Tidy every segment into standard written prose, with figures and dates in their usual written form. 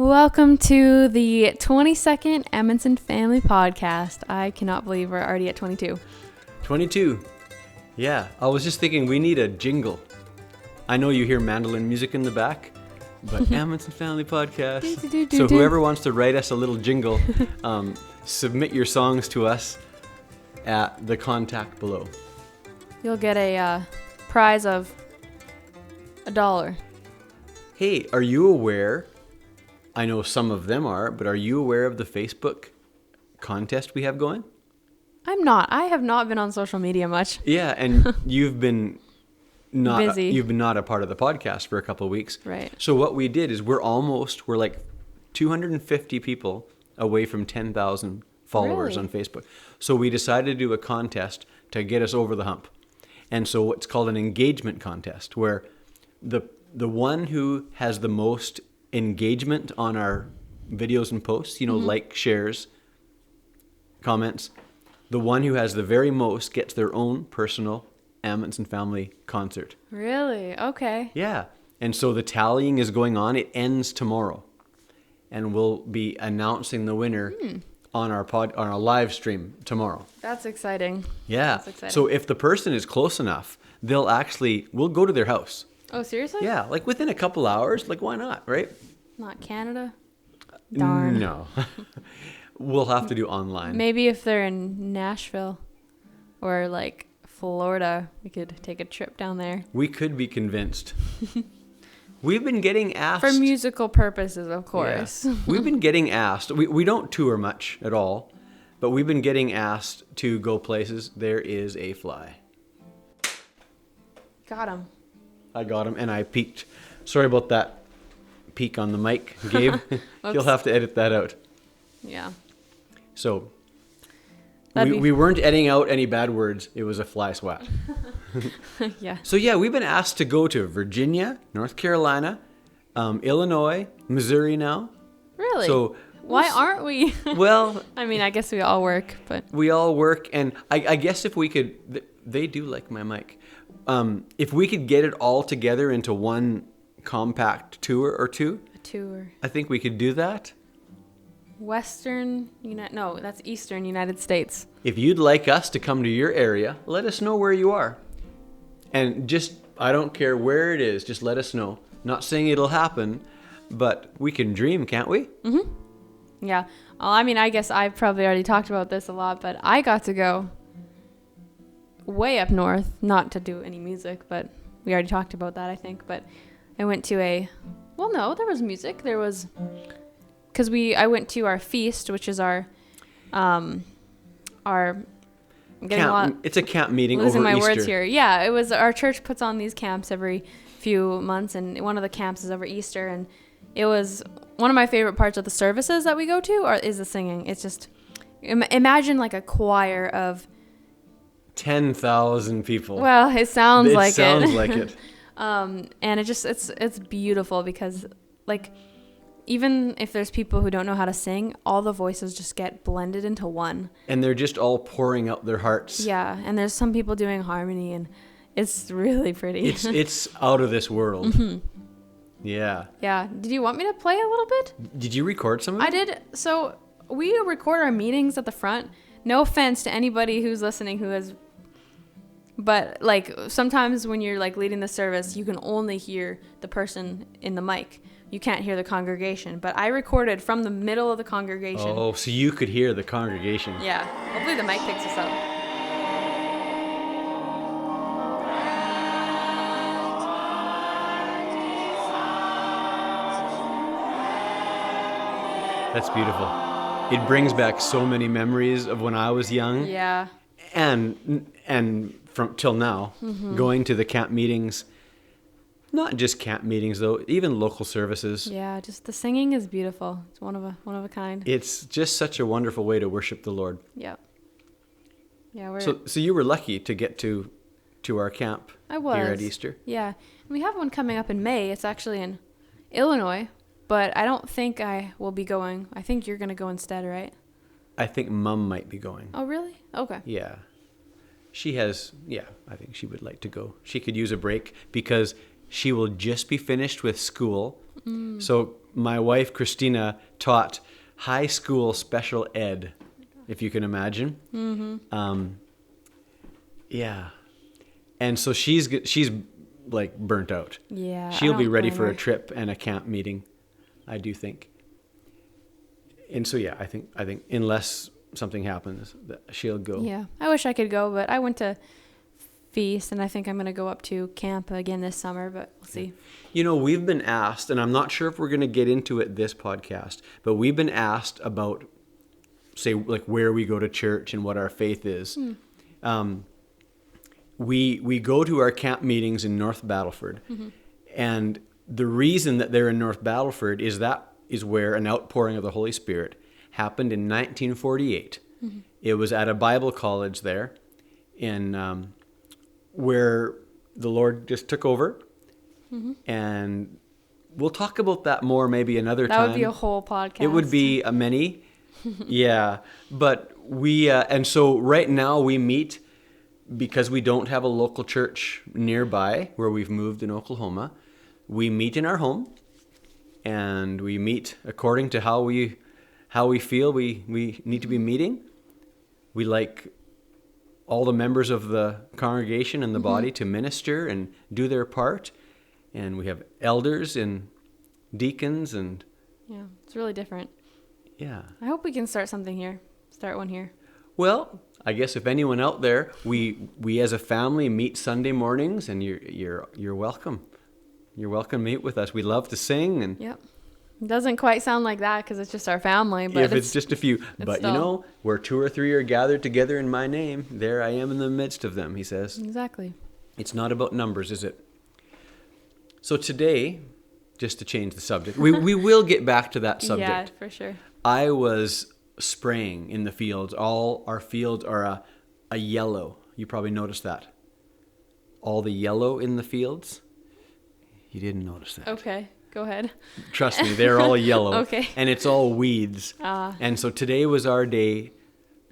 Welcome to the 22nd Amundson Family Podcast. I cannot believe we're already at 22. 22. Yeah, I was just thinking we need a jingle. I know you hear mandolin music in the back, but Amundson Family Podcast. So whoever wants to write us a little jingle, submit your songs to us at the contact below. You'll get a prize of $1. Hey, are you aware? I know some of them are, but are you aware of the Facebook contest we have going? I'm not. I have not been on social media much. Yeah, and you've been not busy. You've been not a part of the podcast for a couple of weeks. Right. So what we did is we're like 250 people away from 10,000 followers on Facebook. So we decided to do a contest to get us over the hump. And so it's called an engagement contest, where the one who has the most engagement on our videos and posts, like, shares, comments, the one who has the very most gets their own personal Amundson family concert. Really? Okay. Yeah. And so the tallying is going on. It ends tomorrow. And we'll be announcing the winner on our live stream tomorrow. That's exciting. Yeah. That's exciting. So if the person is close enough, we'll go to their house. Oh, seriously? Yeah, like within a couple hours, like why not, right? Not Canada? Darn. No. We'll have to do online. Maybe if they're in Nashville or like Florida, we could take a trip down there. We could be convinced. We've been getting asked. For musical purposes, of course. Yeah. We've been getting asked. We don't tour much at all, but we've been getting asked to go places. There is a fly. Got him. I got him and I peeked. Sorry about that peek on the mic, Gabe. You'll have to edit that out. Yeah. So we weren't editing out any bad words. It was a fly swat. Yeah. So yeah, we've been asked to go to Virginia, North Carolina, Illinois, Missouri now. Really? So why aren't we? Well, I mean, I guess we all work, but we all work, and I guess if we could, they do like my mic. If we could get it all together into one compact tour or two, I think we could do that. That's Eastern United States. If you'd like us to come to your area, let us know where you are. And I don't care where it is, just let us know. Not saying it'll happen, but we can dream, can't we? Mm-hmm. Yeah. Well, I mean, I guess I've probably already talked about this a lot, but I got to go way up north, not to do any music, but we already talked about that, I think. But I went to there was music. There was, because I went to our feast, which is our it's a camp meeting losing over my Easter. words here. Yeah, it was, our church puts on these camps every few months, and one of the camps is over Easter, and it was one of my favorite parts of the services that we go to is the singing. It's just, imagine like a choir of 10,000 people. Well, it sounds like it. It sounds like it. And it's beautiful because, like, even if there's people who don't know how to sing, all the voices just get blended into one. And they're just all pouring out their hearts. Yeah, and there's some people doing harmony, and it's really pretty. It's out of this world. Mm-hmm. Yeah. Yeah. Did you want me to play a little bit? Did you record some of it? I did. So we record our meetings at the front. No offense to anybody who's listening who has... But, like, sometimes when you're, like, leading the service, you can only hear the person in the mic. You can't hear the congregation. But I recorded from the middle of the congregation. Oh, so you could hear the congregation. Yeah. Hopefully the mic picks us up. That's beautiful. It brings back so many memories of when I was young. Yeah. And from till now, going to the camp meetings, not just camp meetings though, even local services. Yeah, just the singing is beautiful. It's one of a kind. It's just such a wonderful way to worship the Lord. Yeah. Yeah, So you were lucky to get to our camp here at Easter. Yeah. And we have one coming up in May. It's actually in Illinois, but I don't think I will be going. I think you're going to go instead, right? I think Mom might be going. Oh, really? Okay. Yeah. I think she would like to go. She could use a break because she will just be finished with school. So my wife, Christina, taught high school special ed, if you can imagine. Mm-hmm. Yeah. And so she's like burnt out. Yeah. She'll be ready for her. a trip and a camp meeting, I do think. And so, yeah, I think unless something happens, that she'll go. Yeah. I wish I could go, but I went to Feast, and I think I'm going to go up to camp again this summer, but we'll see. You know, we've been asked, and I'm not sure if we're going to get into it this podcast, but we've been asked about, say, like where we go to church and what our faith is. We go to our camp meetings in North Battleford, and the reason that they're in North Battleford is where an outpouring of the Holy Spirit happened in 1948. It was at a Bible college there, in where the Lord just took over, and we'll talk about that more maybe another time. That would be a whole podcast. It would be a many, yeah. But we and so right now we meet. Because we don't have a local church nearby where we've moved in Oklahoma, we meet in our home, and we meet according to how we feel we need to be meeting. We like all the members of the congregation and the body to minister and do their part, and we have elders and deacons and yeah, it's really different. Yeah. I hope we can start something here. Start one here. Well, I guess if anyone out there, we as a family meet Sunday mornings, and you're welcome. You're welcome to meet with us. We love to sing, and yep. It doesn't quite sound like that because it's just our family, but if it's just a few. But still, you know, where 2 or 3 are gathered together in my name, there I am in the midst of them, he says. Exactly. It's not about numbers, is it? So today, just to change the subject, we will get back to that subject. Yeah, for sure. I was spraying in the fields. All our fields are a yellow. You probably noticed that. All the yellow in the fields. You didn't notice that. Okay, go ahead. Trust me, they're all yellow. Okay. And it's all weeds. And so today was our day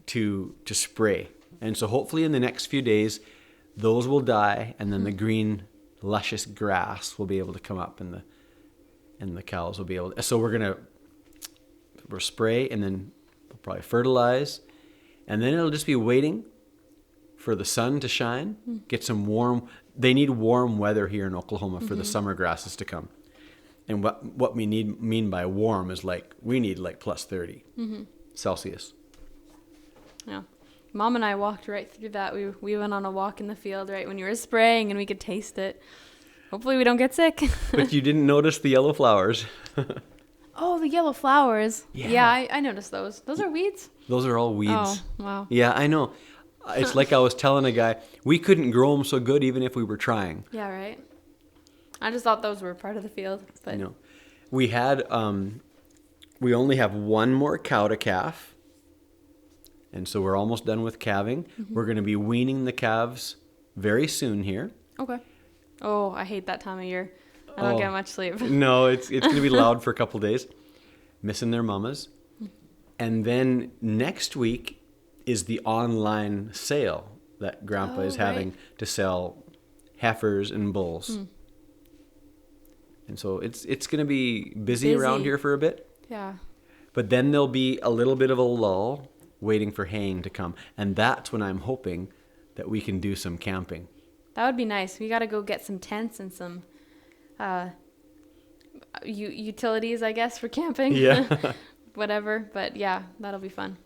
to spray. And so hopefully in the next few days, those will die, and then the green, luscious grass will be able to come up, and the cows will be able to. So we'll spray, and then we'll probably fertilize, and then it'll just be waiting for the sun to shine, get some warm. They need warm weather here in Oklahoma for the summer grasses to come. And what we mean by warm is we need plus 30 Celsius. Yeah. Mom and I walked right through that. We went on a walk in the field right when you were spraying, and we could taste it. Hopefully we don't get sick. But you didn't notice the yellow flowers. Oh, the yellow flowers. Yeah, I noticed those. Those are weeds? Those are all weeds. Oh, wow. Yeah, I know. It's like I was telling a guy, we couldn't grow them so good even if we were trying. Yeah, right. I just thought those were part of the field. But No. We had, we only have one more cow to calf. And so we're almost done with calving. We're going to be weaning the calves very soon here. Okay. Oh, I hate that time of year. I don't get much sleep. No, it's going to be loud for a couple days. Missing their mamas. And then next week is the online sale that Grandpa is having to sell heifers and bulls. And so it's going to be busy around here for a bit. Yeah. But then there'll be a little bit of a lull waiting for haying to come. And that's when I'm hoping that we can do some camping. That would be nice. We got to go get some tents and some utilities, I guess, for camping. Yeah. Whatever. But yeah, that'll be fun.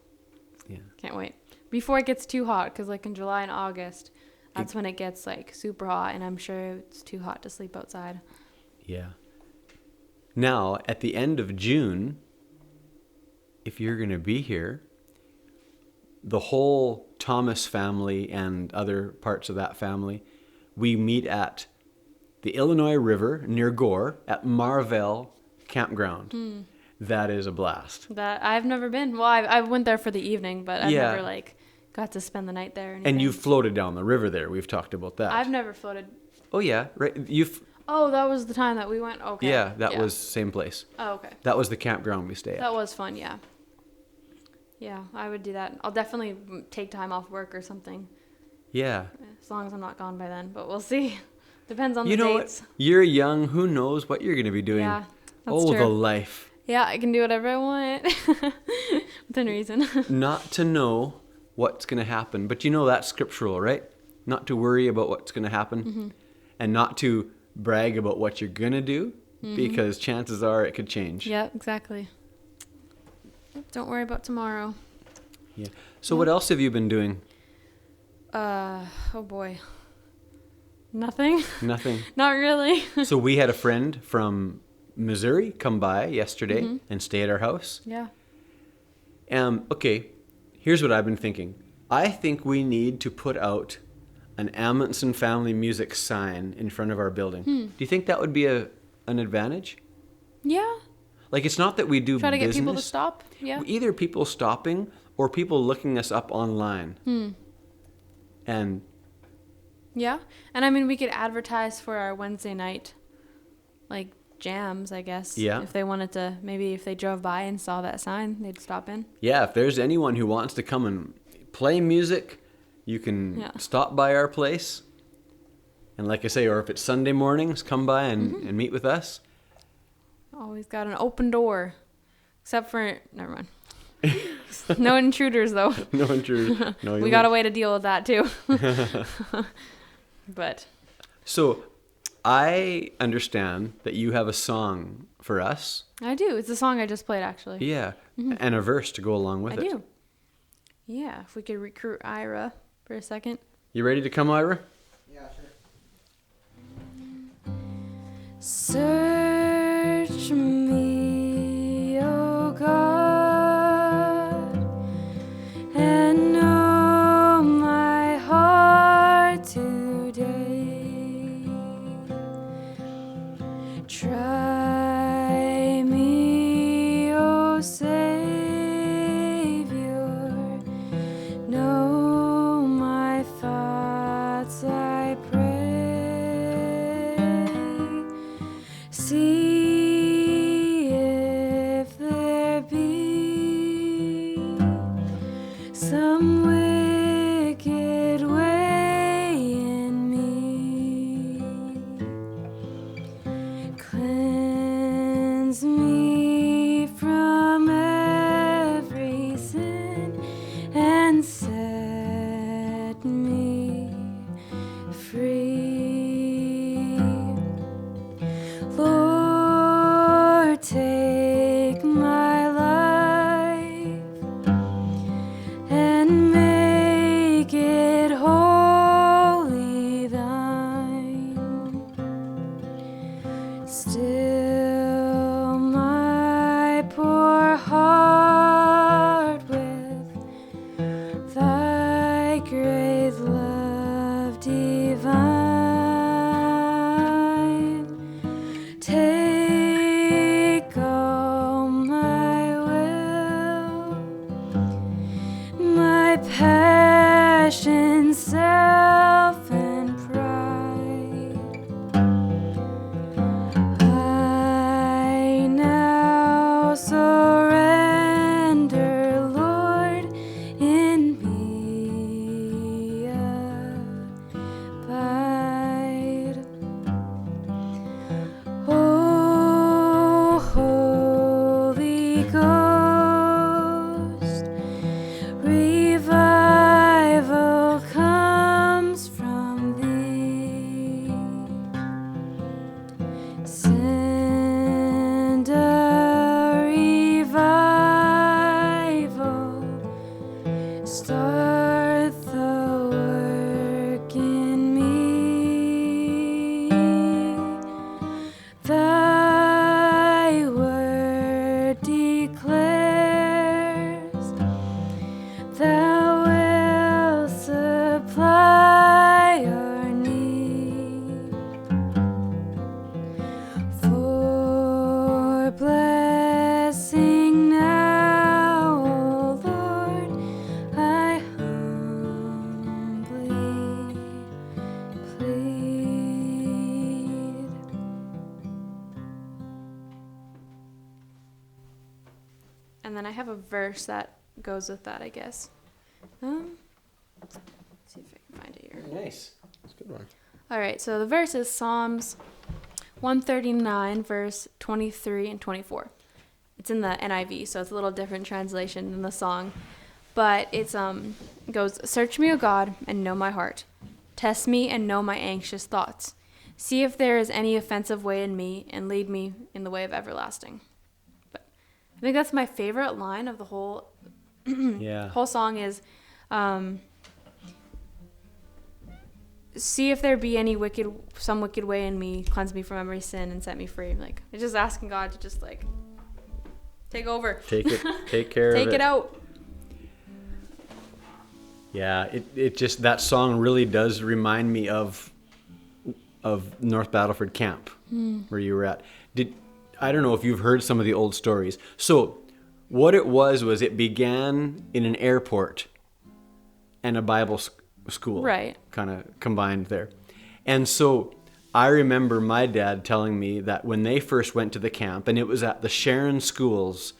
Yeah. Can't wait. Before it gets too hot, because in July and August, that's when it gets super hot, and I'm sure it's too hot to sleep outside. Yeah. Now, at the end of June, if you're going to be here, the whole Thomas family and other parts of that family, we meet at the Illinois River near Gore at Marvell Campground. That is a blast. That I've never been. Well, I went there for the evening, but I've never got to spend the night there. Or anything. And you've floated down the river there. We've talked about that. I've never floated. Oh yeah, right. Oh, that was the time that we went. Okay. Yeah, that was same place. Oh, okay. That was the campground we stayed at. That was fun. Yeah. Yeah, I would do that. I'll definitely take time off work or something. Yeah. As long as I'm not gone by then, but we'll see. Depends on the dates. What? You're young. Who knows what you're going to be doing? Yeah, Oh, true. the life. Yeah, I can do whatever I want within reason. Not to know what's going to happen. But you know that's scriptural, right? Not to worry about what's going to happen and not to brag about what you're going to do because chances are it could change. Yeah, exactly. Don't worry about tomorrow. Yeah. So what else have you been doing? Oh boy. Nothing? Nothing. Not really. So we had a friend from Missouri come by yesterday and stay at our house. Yeah. Okay, here's what I've been thinking. I think we need to put out an Amundson family music sign in front of our building. Do you think that would be an advantage? Yeah. Like, it's not that we do Try to business. get people to stop. Yeah. Either people stopping or people looking us up online. And Yeah. And I mean, we could advertise for our Wednesday night, like, jams, I guess. Yeah. If they wanted to, maybe if they drove by and saw that sign, they'd stop in. yeah, if there's anyone who wants to come and play music, you can stop by our place. And like I say, or if it's Sunday mornings, come by and meet with us. Always got an open door. Except for, never mind. No intruders, though. No intruders. No, We got a way to deal with that, too. But. So, I understand that you have a song for us. I do. It's a song I just played, actually. Yeah, and a verse to go along with I it. do. Yeah, if we could recruit Ira for a second. You ready to come, Ira? Yeah, sure. Search me, O God, and know my heart today. Try me, O Savior, know my thoughts, I pray. See if there be some wicked way in me. Cleanse me from every sin and set me free. Lord, take my life and make it wholly thine. Still my poor heart with thy great love divine. Take all my will, my passion, self, and pride. I now surrender, Lord, in me abide. Oh, Holy Ghost, revival comes from thee. Send a revival, start the work in me. Thy word declares thou wilt supply our need. For blessing now, O Lord, I humbly plead. And then I have a verse that goes with that, I guess. Let's see if I can find it here. Nice. That's a good one. All right, so the verse is Psalms 139, verse 23 and 24. It's in the NIV, so it's a little different translation than the song. But it goes, "Search me, O God, and know my heart. Test me and know my anxious thoughts. See if there is any offensive way in me, and lead me in the way of everlasting." But I think that's my favorite line of the whole whole song is, "See if there be some wicked way in me, cleanse me from every sin and set me free." Like, it's just asking God to just like take over. Take care of it. Take it out. Yeah, it just, that song really does remind me of North Battleford camp where you were at. I don't know if you've heard some of the old stories. So what it was it began in an airport and a Bible school. Right. Kind of combined there. And so I remember my dad telling me that when they first went to the camp, and it was at the Sharon School's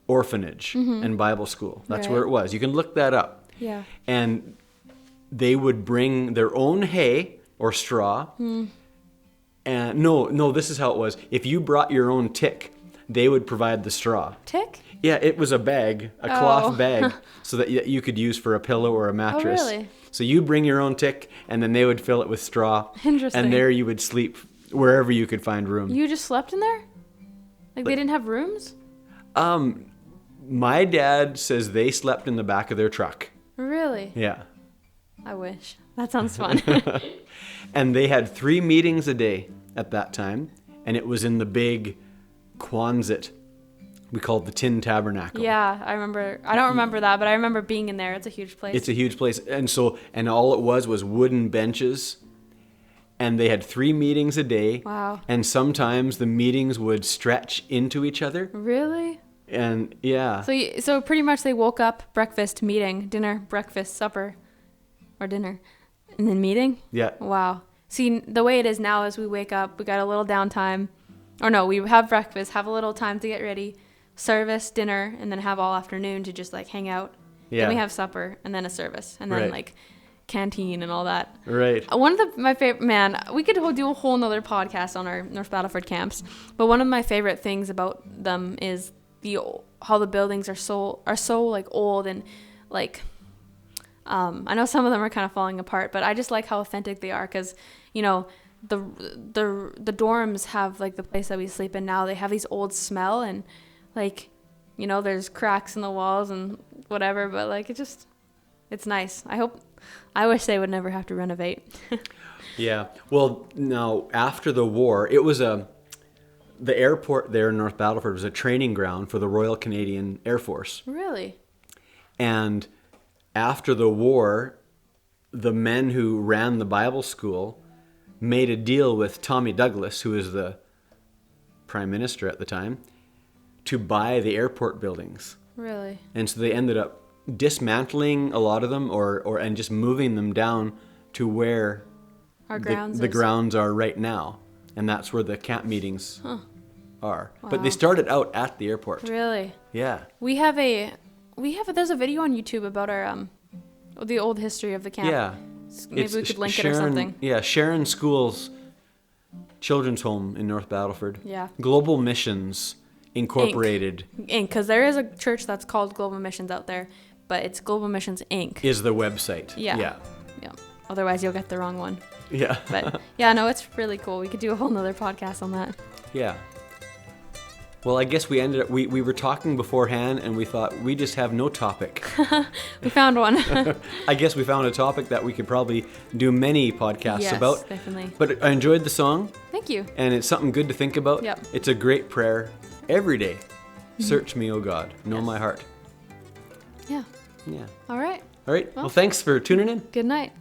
orphanage and Bible school. That's where it was. You can look that up. Yeah. And they would bring their own hay or straw. And no, this is how it was. If you brought your own tick, they would provide the straw. Tick? Yeah, it was a bag, a cloth bag, so that you could use for a pillow or a mattress. Oh, really? So you bring your own tick, and then they would fill it with straw. Interesting. And there you would sleep wherever you could find room. You just slept in there? Like they didn't have rooms? My dad says they slept in the back of their truck. Really? Yeah. I wish. That sounds fun. And they had 3 meetings a day at that time, and it was in the big Quonset. We called the Tin Tabernacle. Yeah, I remember. I don't remember that, but I remember being in there. It's a huge place. It's a huge place. And all it was wooden benches. And they had 3 meetings a day. Wow. And sometimes the meetings would stretch into each other. Really? And yeah. So pretty much they woke up, breakfast, meeting, dinner, breakfast, supper, or dinner, and then meeting? Yeah. Wow. See, the way it is now is we wake up, we got a little downtime. Or no, we have breakfast, have a little time to get ready, service, dinner, and then have all afternoon to just like hang out. Yeah. Then we have supper, and then a service, and then like canteen and all that. Right. One of my favorite, man, we could do a whole nother podcast on our North Battleford camps, but one of my favorite things about them is how the buildings are so like old and like I know some of them are kind of falling apart, but I just like how authentic they are because the dorms have like the place that we sleep in now, they have these old smell and like there's cracks in the walls and whatever, but like it's nice. I wish they would never have to renovate. Yeah. Well, now after the war, it was the airport there in North Battleford was a training ground for the Royal Canadian Air Force. Really? And after the war, the men who ran the Bible school made a deal with Tommy Douglas, who was the Prime Minister at the time, to buy the airport buildings. Really? And so they ended up dismantling a lot of them and just moving them down to where our grounds the grounds are right now. And that's where the camp meetings are. Wow. But they started out at the airport. Really? Yeah. There's a video on YouTube about our the old history of the camp. Yeah. Maybe we could link Sharon, it or something. Yeah, Sharon School's children's home in North Battleford. Yeah. Global Missions Incorporated. Inc. Because there is a church that's called Global Missions out there, but it's Global Missions Inc. Is the website. Yeah. Yeah. Otherwise, you'll get the wrong one. Yeah. But yeah, no, it's really cool. We could do a whole nother podcast on that. Yeah. Well, I guess we ended up, we were talking beforehand and we thought we just have no topic. We found one. I guess we found a topic that we could probably do many podcasts about. Yes, definitely. But I enjoyed the song. Thank you. And it's something good to think about. Yep. It's a great prayer every day. Search me, O God. Know my heart. Yeah. Yeah. All right. All right. Well, thanks for tuning in. Good night.